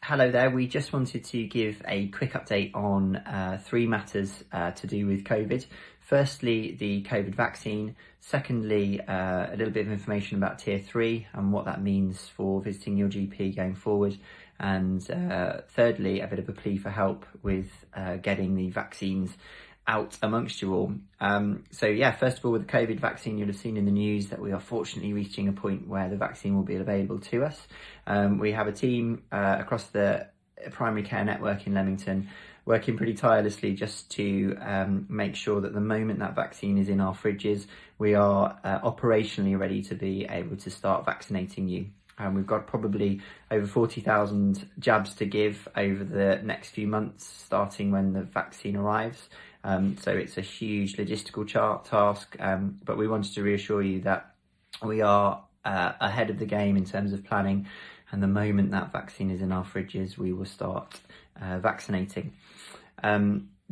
Hello there, we just wanted to give a quick update on three matters to do with COVID. Firstly, the COVID vaccine. Secondly, a little bit of information about Tier 3 and what that means for visiting your GP going forward. And thirdly, a bit of a plea for help with getting the vaccines out amongst you all. First of all, with the COVID vaccine, you'll have seen in the news that we are fortunately reaching a point where the vaccine will be available to us. We have a team across the primary care network in Leamington working pretty tirelessly just to make sure that the moment that vaccine is in our fridges, we are operationally ready to be able to start vaccinating you. We've got probably over 40,000 jabs to give over the next few months, starting when the vaccine arrives. So it's a huge logistical task, but we wanted to reassure you that we are ahead of the game in terms of planning, and the moment that vaccine is in our fridges, we will start vaccinating.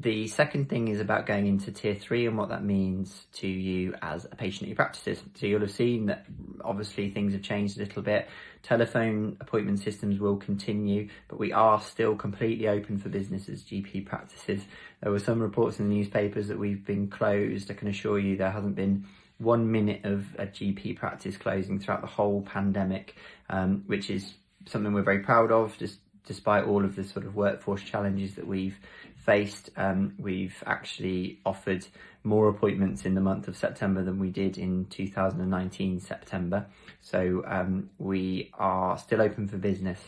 The second thing is about going into Tier 3 and what that means to you as a patient at your practices. So you'll have seen that obviously things have changed a little bit. Telephone appointment systems will continue, but we are still completely open for business as GP practices. There were some reports in the newspapers that we've been closed. I can assure you there hasn't been 1 minute of a GP practice closing throughout the whole pandemic, which is something we're very proud of. Despite all of the sort of workforce challenges that we've faced, we've actually offered more appointments in the month of September than we did in 2019 September. So we are still open for business.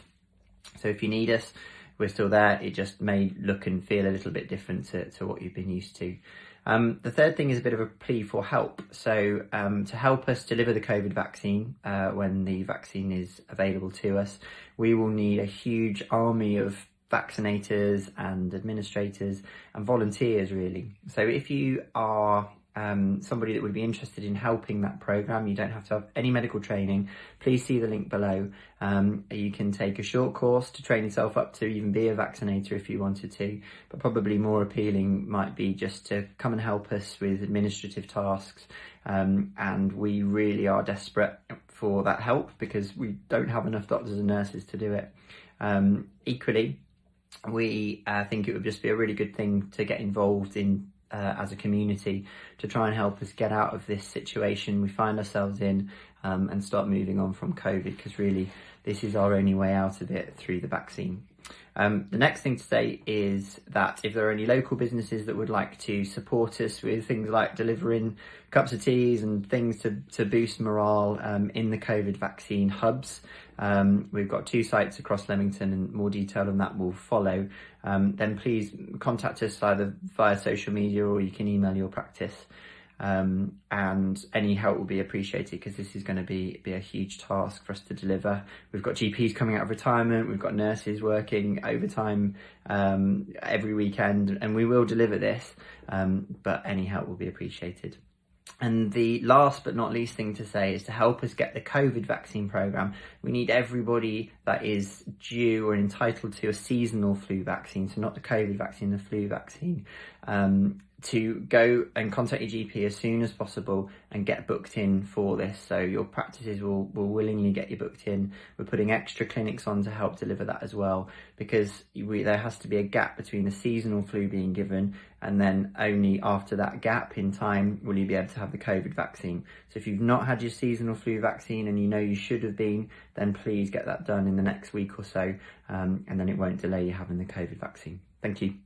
So if you need us, we're still there. It just may look and feel a little bit different to what you've been used to. The third thing is a bit of a plea for help. So to help us deliver the COVID vaccine when the vaccine is available to us, we will need a huge army of vaccinators and administrators and volunteers, really. So if you are somebody that would be interested in helping that programme, you don't have to have any medical training, please see the link below. You can take a short course to train yourself up to even be a vaccinator if you wanted to, but probably more appealing might be just to come and help us with administrative tasks. And we really are desperate for that help because we don't have enough doctors and nurses to do it. Equally, we think it would just be a really good thing to get involved in as a community to try and help us get out of this situation we find ourselves in and start moving on from COVID, because really this is our only way out of it through the vaccine. The next thing to say is that if there are any local businesses that would like to support us with things like delivering cups of teas and things to boost morale in the COVID vaccine hubs, we've got 2 sites across Leamington and more detail on that will follow. Then please contact us either via social media or you can email your practice. And any help will be appreciated because this is going to be a huge task for us to deliver. We've got GPs coming out of retirement, we've got nurses working overtime every weekend, and we will deliver this, but any help will be appreciated. And the last but not least thing to say is to help us get the COVID vaccine programme, we need everybody that is due or entitled to a seasonal flu vaccine, so not the COVID vaccine, the flu vaccine, to go and contact your GP as soon as possible and get booked in for this. So your practices will willingly get you booked in. We're putting extra clinics on to help deliver that as well, because there has to be a gap between the seasonal flu being given and then only after that gap in time will you be able to have the COVID vaccine. So if you've not had your seasonal flu vaccine and you know you should have been, then please get that done in the next week or so, and then it won't delay you having the COVID vaccine. Thank you.